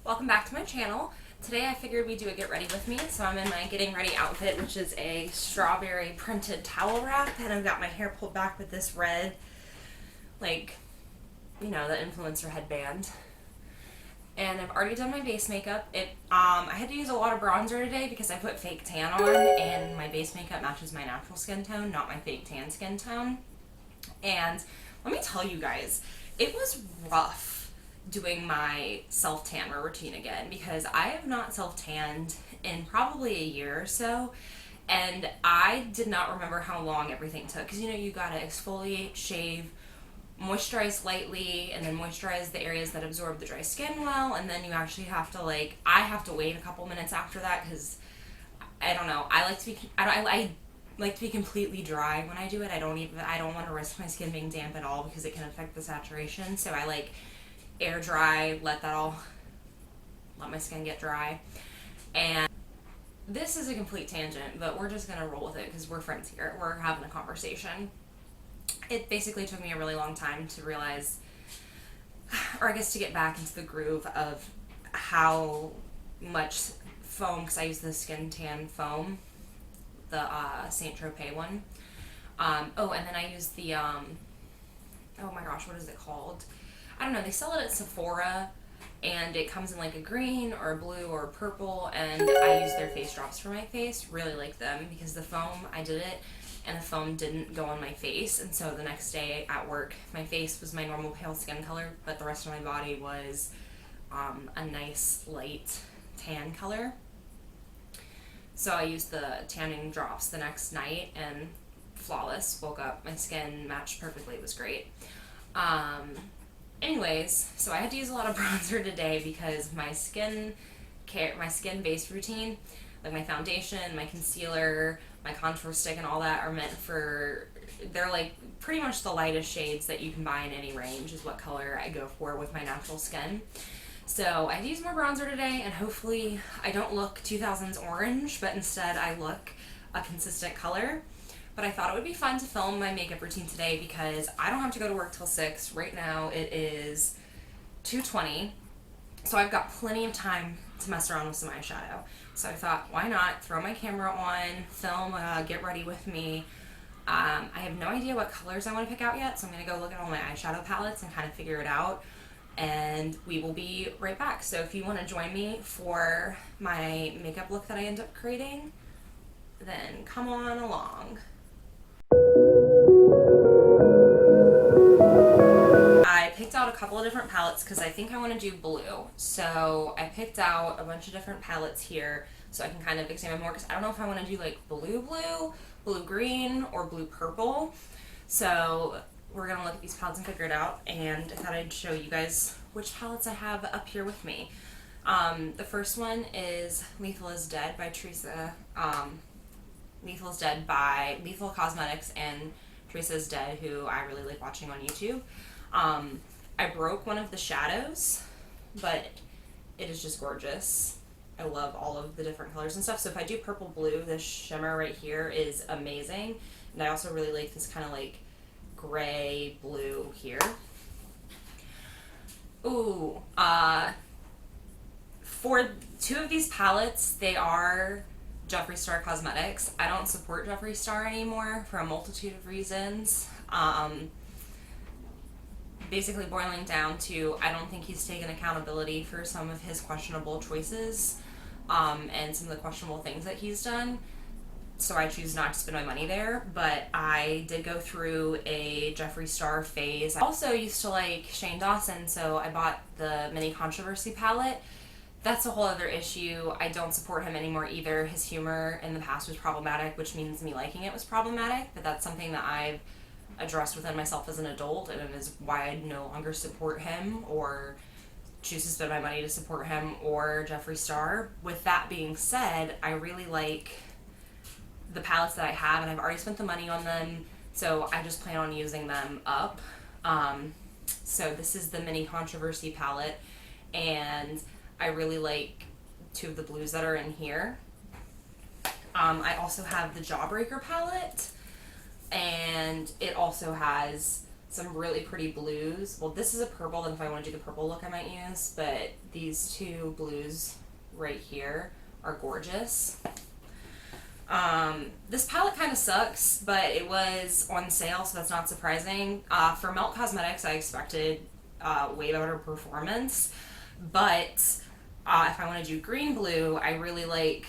Welcome back to my channel. Today I figured we'd do a get ready with me, so I'm in my getting ready outfit, which is a strawberry printed towel wrap, and I've got my hair pulled back with this red, like, you know, the influencer headband. And I've already done my base makeup. I had to use a lot of bronzer today because I put fake tan on, and my base makeup matches my natural skin tone, not my fake tan skin tone. And let me tell you guys, it was rough doing my self-tanner routine again because I have not self-tanned in probably a year or so, and I did not remember how long everything took because, you know, you gotta exfoliate, shave, moisturize lightly, and then moisturize the areas that absorb the dry skin well, and then you actually have to, like, I have to wait a couple minutes after that because I don't know, I like to be completely dry when I do it. I don't want to risk my skin being damp at all because it can affect the saturation. So I like air dry, let my skin get dry. And this is a complete tangent, but we're just gonna roll with it because we're friends here. We're having a conversation. It basically took me a really long time to realize, or I guess to get back into the groove of how much foam, because I use the skin tan foam, the Saint Tropez one. And then I use the oh my gosh, what is it called? I don't know. They sell it at Sephora, and it comes in like a green or a blue or a purple. And I use their face drops for my face. Really like them because the foam, I did it, and the foam didn't go on my face. And so the next day at work, my face was my normal pale skin color, but the rest of my body was a nice light tan color. So I used the tanning drops the next night, and flawless. Woke up, my skin matched perfectly. It was great. Anyways, so I had to use a lot of bronzer today because my skin base routine, like my foundation, my concealer, my contour stick, and all that are meant for, they're like pretty much the lightest shades that you can buy in any range is what color I go for with my natural skin. So I had to use more bronzer today, and hopefully I don't look 2000s orange, but instead I look a consistent color. But I thought it would be fun to film my makeup routine today because I don't have to go to work till 6. Right now it is 2:20, so I've got plenty of time to mess around with some eyeshadow. So I thought, why not throw my camera on, film get ready with me. I have no idea what colors I want to pick out yet, so I'm going to go look at all my eyeshadow palettes and kind of figure it out. And we will be right back. So if you want to join me for my makeup look that I end up creating, then come on along. I picked out a couple of different palettes because I think I want to do blue. So I picked out a bunch of different palettes here so I can kind of examine more because I don't know if I want to do like blue, blue green, or blue purple. So we're going to look at these palettes and figure it out, and I thought I'd show you guys which palettes I have up here with me. The first one is Lethal is Dead by Teresa. Lethal is Dead by Lethal Cosmetics and Teresa is Dead, who I really like watching on YouTube. I broke one of the shadows, but it is just gorgeous. I love all of the different colors and stuff. So if I do purple blue, this shimmer right here is amazing. And I also really like this kind of like gray blue here. Ooh, for two of these palettes, they are Jeffree Star Cosmetics. I don't support Jeffree Star anymore for a multitude of reasons. Basically boiling down to, I don't think he's taken accountability for some of his questionable choices, and some of the questionable things that he's done. So I choose not to spend my money there, but I did go through a Jeffree Star phase. I also used to like Shane Dawson, so I bought the Mini Controversy palette. That's a whole other issue. I don't support him anymore either. His humor in the past was problematic, which means me liking it was problematic, but that's something that I've addressed within myself as an adult, and it is why I no longer support him or choose to spend my money to support him or Jeffree Star. With that being said, I really like the palettes that I have, and I've already spent the money on them, so I just plan on using them up. So this is the Mini Controversy palette, and I really like two of the blues that are in here. I also have the Jawbreaker palette, and it also has some really pretty blues. Well, this is a purple, and if I want to do the purple look I might use, but these two blues right here are gorgeous. This palette kind of sucks, but it was on sale, so that's not surprising. For Melt Cosmetics, I expected way better performance, but if I want to do green blue, I really like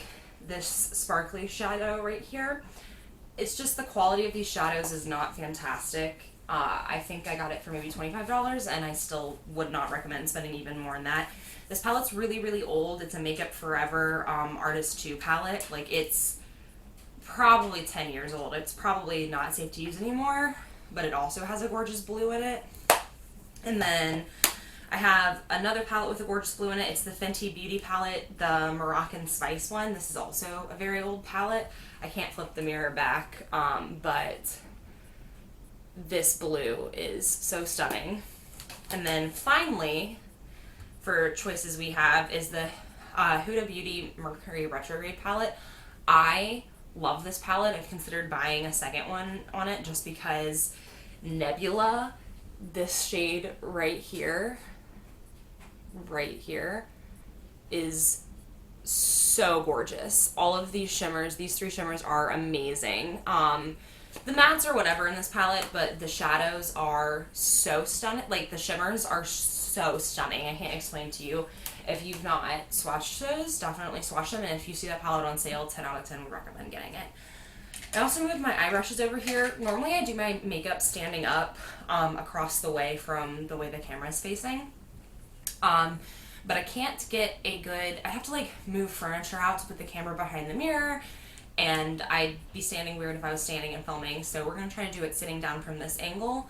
this sparkly shadow right here. It's just the quality of these shadows is not fantastic. I think I got it for maybe $25, and I still would not recommend spending even more on that. This palette's really, really old. It's a Makeup Forever Artist 2 palette. Like, it's probably 10 years old. It's probably not safe to use anymore, but it also has a gorgeous blue in it. And then I have another palette with a gorgeous blue in it. It's the Fenty Beauty palette, the Moroccan Spice one. This is also a very old palette. I can't flip the mirror back, but this blue is so stunning. And then finally, for choices we have, is the Huda Beauty Mercury Retrograde palette. I love this palette. I've considered buying a second one on it just because Nebula, this shade right here, is so gorgeous. All of these shimmers, these three shimmers are amazing. The mattes are whatever in this palette, but the shadows are so stunning. Like, the shimmers are so stunning. I can't explain to you. If you've not swatched those, definitely swatch them. And if you see that palette on sale, 10 out of 10 would recommend getting it. I also moved my eye brushes over here. Normally I do my makeup standing up across the way from the way the camera is facing. But I can't get a good, I have to like move furniture out to put the camera behind the mirror, and I'd be standing weird if I was standing and filming, so we're going to try to do it sitting down from this angle.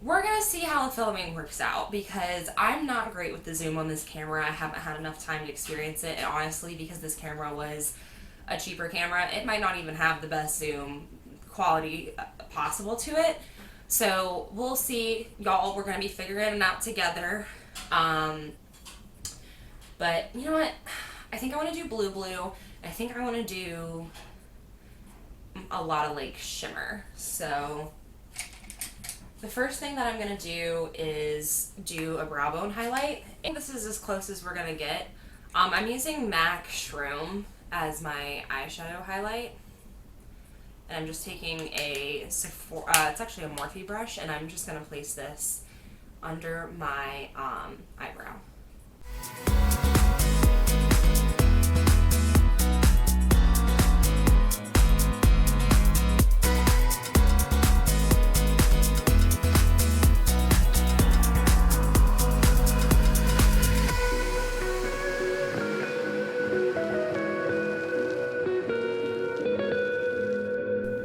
We're going to see how the filming works out, because I'm not great with the zoom on this camera. I haven't had enough time to experience it, and honestly, because this camera was a cheaper camera, it might not even have the best zoom quality possible to it. So we'll see, y'all. We're going to be figuring it out together. But you know what? I think I want to do blue. I think I want to do a lot of like shimmer. So the first thing that I'm going to do is do a brow bone highlight. I think this is as close as we're going to get. I'm using MAC Shroom as my eyeshadow highlight. And I'm just taking a Sephora, it's actually a Morphe brush, and I'm just going to place this under my eyebrow.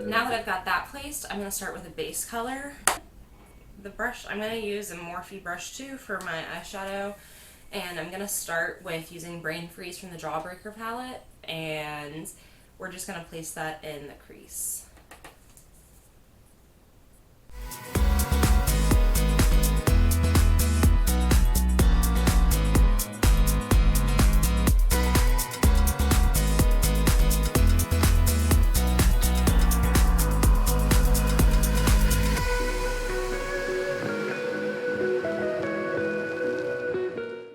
Now that I've got that placed, I'm going to start with a base color. The brush, I'm going to use a Morphe brush too for my eyeshadow, and I'm going to start with using Brain Freeze from the Jawbreaker palette, and we're just going to place that in the crease.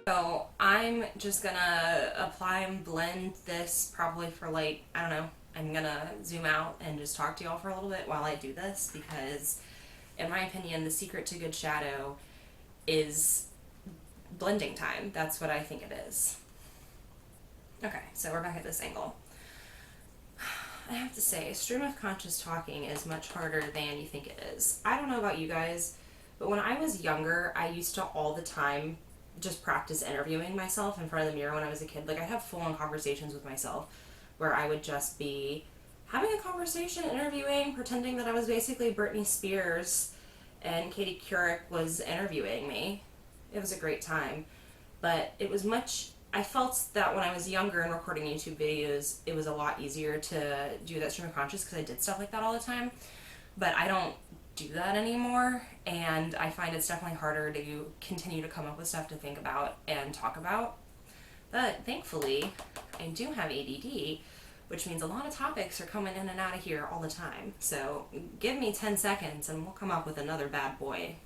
So I'm just gonna apply and blend this probably for like, I don't know, I'm gonna zoom out and just talk to y'all for a little bit while I do this, because in my opinion, the secret to good shadow is blending time. That's what I think it is. Okay, so we're back at this angle. I have to say, stream of conscious talking is much harder than you think it is. I don't know about you guys, but when I was younger, I used to all the time just practice interviewing myself in front of the mirror when I was a kid. Like, I'd have full-on conversations with myself where I would just be having a conversation, interviewing, pretending that I was basically Britney Spears and Katie Couric was interviewing me. It was a great time. But it was much, I felt that when I was younger and recording YouTube videos, it was a lot easier to do that stream of conscious because I did stuff like that all the time. But I don't do that anymore, and I find it's definitely harder to continue to come up with stuff to think about and talk about. But thankfully, I do have ADD, which means a lot of topics are coming in and out of here all the time. So give me 10 seconds and we'll come up with another bad boy.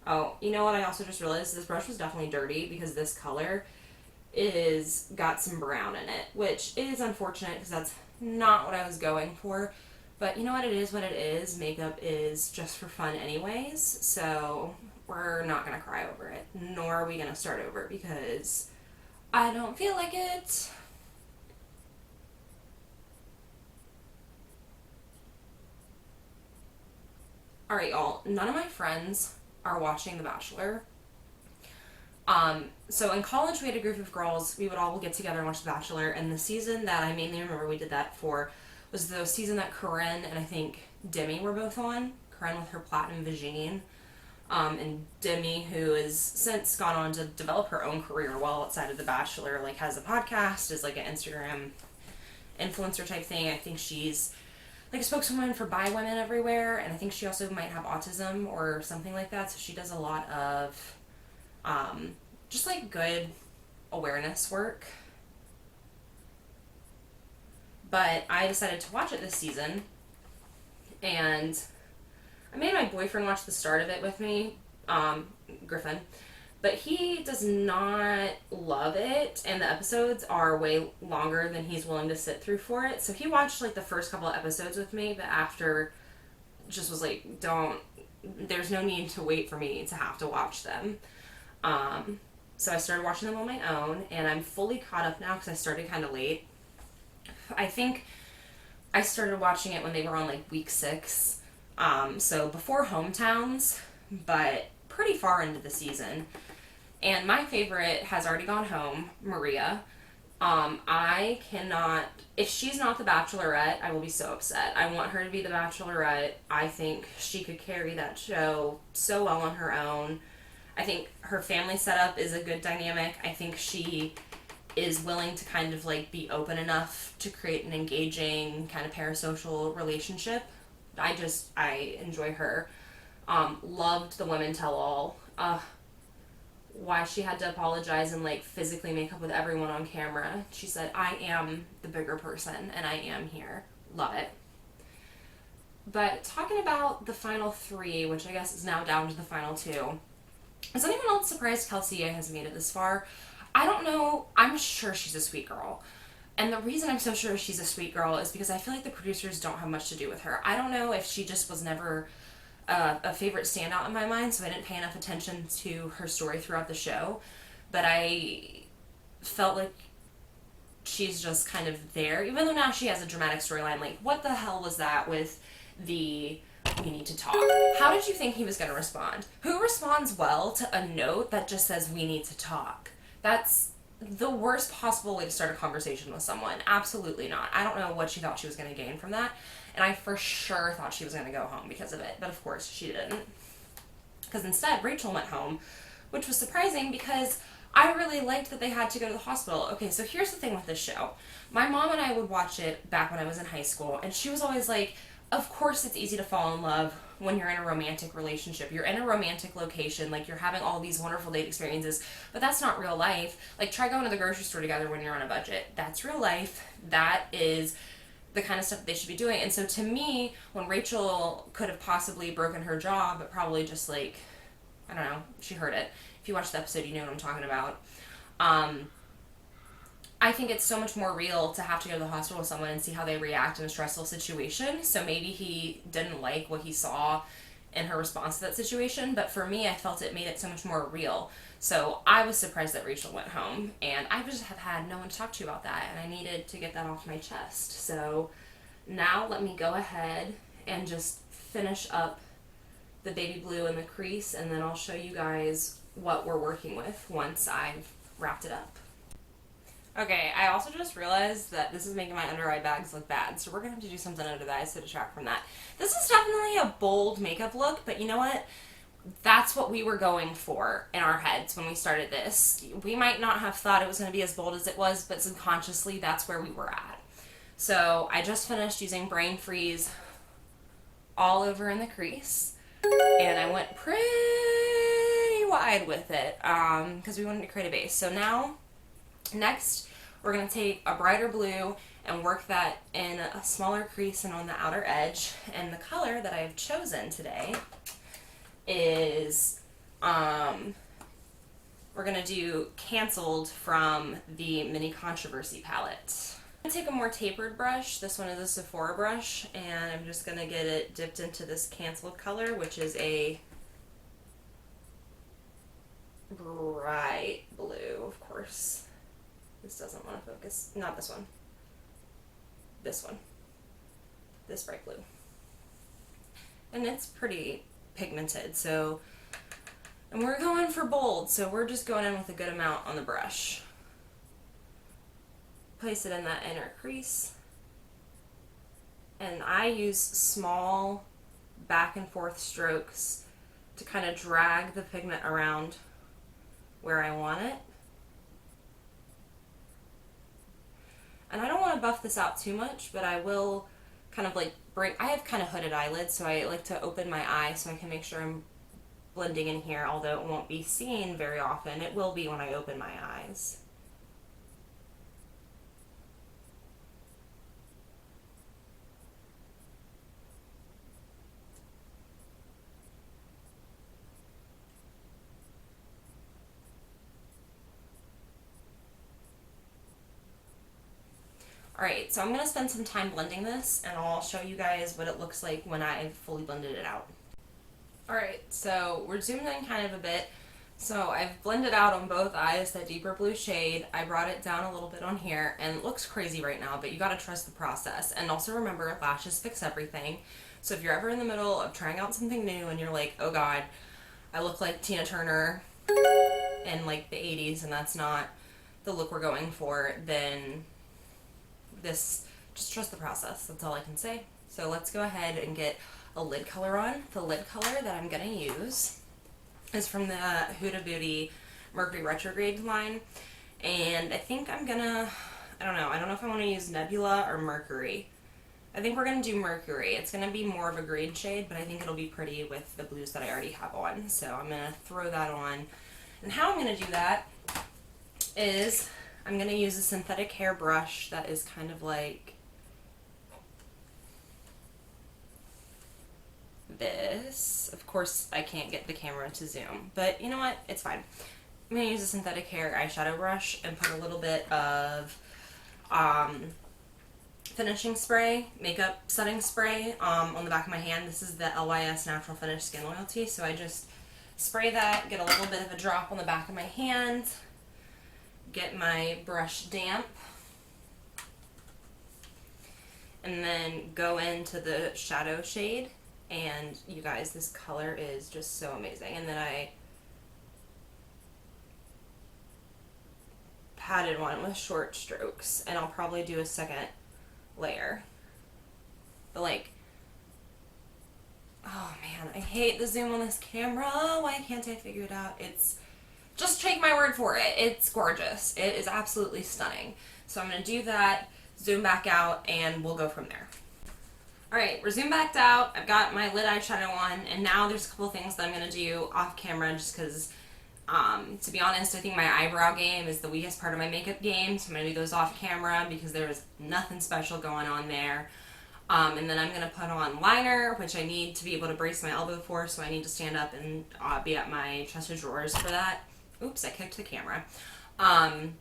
Oh, you know what? I also just realized this brush was definitely dirty because this color is got some brown in it, which is unfortunate because that's not what I was going for. But you know what? It is what it is. Makeup is just for fun, anyways. So we're not gonna cry over it, nor are we gonna start over because I don't feel like it. All right, y'all. None of my friends are watching The Bachelor. So in college, we had a group of girls. We would all get together and watch The Bachelor. And the season that I mainly remember we did that for was the season that Corinne and I think Demi were both on. Corinne with her platinum vagine. And Demi, who has since gone on to develop her own career well outside of The Bachelor, like has a podcast, is like an Instagram influencer type thing. I think she's like a spokeswoman for bi women everywhere, and I think she also might have autism or something like that. So she does a lot of just like good awareness work. But I decided to watch it this season, and I made my boyfriend watch the start of it with me, Griffin, but he does not love it, and the episodes are way longer than he's willing to sit through for it. So he watched like the first couple of episodes with me, but after just was like, don't, there's no need to wait for me to have to watch them. So I started watching them on my own, and I'm fully caught up now because I started kind of late. I think I started watching it when they were on like week 6. So before Hometowns, but pretty far into the season. And my favorite has already gone home, Maria. I cannot, if she's not the Bachelorette, I will be so upset. I want her to be the Bachelorette. I think she could carry that show so well on her own. I think her family setup is a good dynamic. I think she is willing to kind of like be open enough to create an engaging kind of parasocial relationship. I enjoy her. Loved the Women Tell All. Why she had to apologize and like physically make up with everyone on camera. She said, I am the bigger person and I am here. Love it. But talking about the final 3, which I guess is now down to the final 2. Is anyone else surprised Kelsey has made it this far? I don't know. I'm sure she's a sweet girl. And the reason I'm so sure she's a sweet girl is because I feel like the producers don't have much to do with her. I don't know if she just was never a favorite standout in my mind, so I didn't pay enough attention to her story throughout the show. But I felt like she's just kind of there, even though now she has a dramatic storyline. Like, what the hell was that with the we need to talk? How did you think he was going to respond? Who responds well to a note that just says we need to talk? That's the worst possible way to start a conversation with someone. Absolutely not. I don't know what she thought she was going to gain from that. And I for sure thought she was going to go home because of it. But of course she didn't. Because instead Rachel went home, which was surprising because I really liked that they had to go to the hospital. Okay, so here's the thing with this show. My mom and I would watch it back when I was in high school, and she was always like, of course it's easy to fall in love when you're in a romantic relationship. You're in a romantic location, like you're having all these wonderful date experiences, but that's not real life. Like, try going to the grocery store together when you're on a budget. That's real life. That is the kind of stuff that they should be doing. And so to me, when Rachel could have possibly broken her jaw, but probably just like, I don't know, she heard it. If you watch the episode, you know what I'm talking about. I think it's so much more real to have to go to the hospital with someone and see how they react in a stressful situation. So maybe he didn't like what he saw in her response to that situation. But for me, I felt it made it so much more real. So I was surprised that Rachel went home. And I just have had no one to talk to about that. And I needed to get that off my chest. So now let me go ahead and just finish up the baby blue in the crease. And then I'll show you guys what we're working with once I've wrapped it up. Okay, I also just realized that this is making my under eye bags look bad, so we're going to have to do something under the eyes to detract from that. This is definitely a bold makeup look, but you know what? That's what we were going for in our heads when we started this. We might not have thought it was going to be as bold as it was, but subconsciously that's where we were at. So I just finished using Brain Freeze all over in the crease, and I went pretty wide with it because we wanted to create a base. So now, next, we're going to take a brighter blue and work that in a smaller crease and on the outer edge. And the color that I've chosen today is We're gonna do Canceled from the Mini Controversy palette. I'm gonna take a more tapered brush. This one is a Sephora brush, and I'm just gonna get it dipped into this Canceled color, which is a bright blue, of course. This doesn't want to focus. Not this one. This one. This bright blue. And it's pretty pigmented, so, and we're going for bold, so we're just going in with a good amount on the brush. Place it in that inner crease. And I use small back and forth strokes to kind of drag the pigment around where I want it. And I don't want to buff this out too much, but I will kind of like I have kind of hooded eyelids, so I like to open my eye so I can make sure I'm blending in here, although it won't be seen very often. It will be when I open my eyes. Alright, so I'm going to spend some time blending this, and I'll show you guys what it looks like when I've fully blended it out. Alright, so we're zooming in kind of a bit. So I've blended out on both eyes that deeper blue shade. I brought it down a little bit on here, and it looks crazy right now, but you gotta trust the process. And also remember, lashes fix everything. So if you're ever in the middle of trying out something new and you're like, oh god, I look like Tina Turner in like the 80s and that's not the look we're going for, then just trust the process. That's all I can say. So let's go ahead and get a lid color on. The lid color that I'm gonna use is from the Huda Beauty Mercury Retrograde line, and I think I'm gonna, I don't know if I want to use Nebula or Mercury. I think we're gonna do Mercury. It's gonna be more of a grade shade, but I think it'll be pretty with the blues that I already have on. So I'm gonna throw that on, and how I'm gonna do that is I'm going to use a synthetic hair brush that is kind of like this. Of course, I can't get the camera to zoom, but you know what? It's fine. I'm going to use a synthetic hair eyeshadow brush and put a little bit of finishing spray, makeup setting spray on the back of my hand. This is the LYS Natural Finish Skin Loyalty, so I just spray that, get a little bit of a drop on the back of my hand, get my brush damp, and then go into the shadow shade. And you guys, this color is just so amazing. And then I patted one with short strokes, and I'll probably do a second layer. But like, oh man, I hate the zoom on this camera. Why can't I figure it out? Just take my word for it. It's gorgeous. It is absolutely stunning. So I'm going to do that, zoom back out, and we'll go from there. Alright, we're zoomed back out. I've got my lid eyeshadow on, and now there's a couple things that I'm going to do off camera just because, to be honest, I think my eyebrow game is the weakest part of my makeup game, so I'm going to do those off camera because there was nothing special going on there. And then I'm going to put on liner, which I need to be able to brace my elbow for, so I need to stand up and be at my chest of drawers for that. Oops, I kicked the camera. And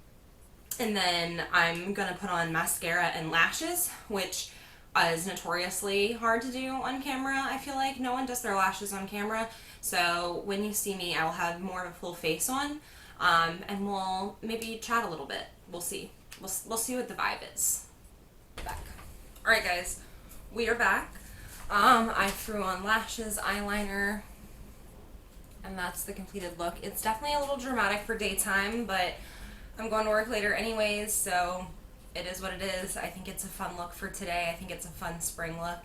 then I'm going to put on mascara and lashes, which is notoriously hard to do on camera. I feel like no one does their lashes on camera. So when you see me, I'll have more of a full face on, and we'll maybe chat a little bit. We'll see. We'll see what the vibe is. Back. All right, guys, we are back. I threw on lashes, eyeliner, and that's the completed look. It's definitely a little dramatic for daytime, but I'm going to work later anyways, so it is what it is. I think it's a fun look for today. I think it's a fun spring look.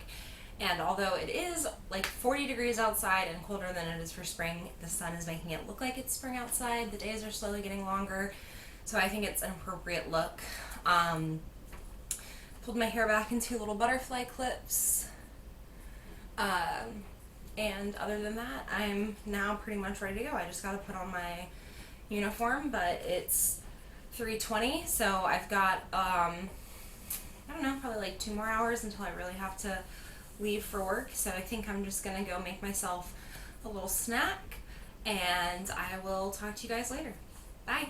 And although it is like 40 degrees outside and colder than it is for spring, the sun is making it look like it's spring outside. The days are slowly getting longer, so I think it's an appropriate look. Pulled my hair back into little butterfly clips. And other than that, I'm now pretty much ready to go. I just got to put on my uniform, but it's 3:20, so I've got, I don't know, probably like 2 more hours until I really have to leave for work. So I think I'm just going to go make myself a little snack and I will talk to you guys later. Bye.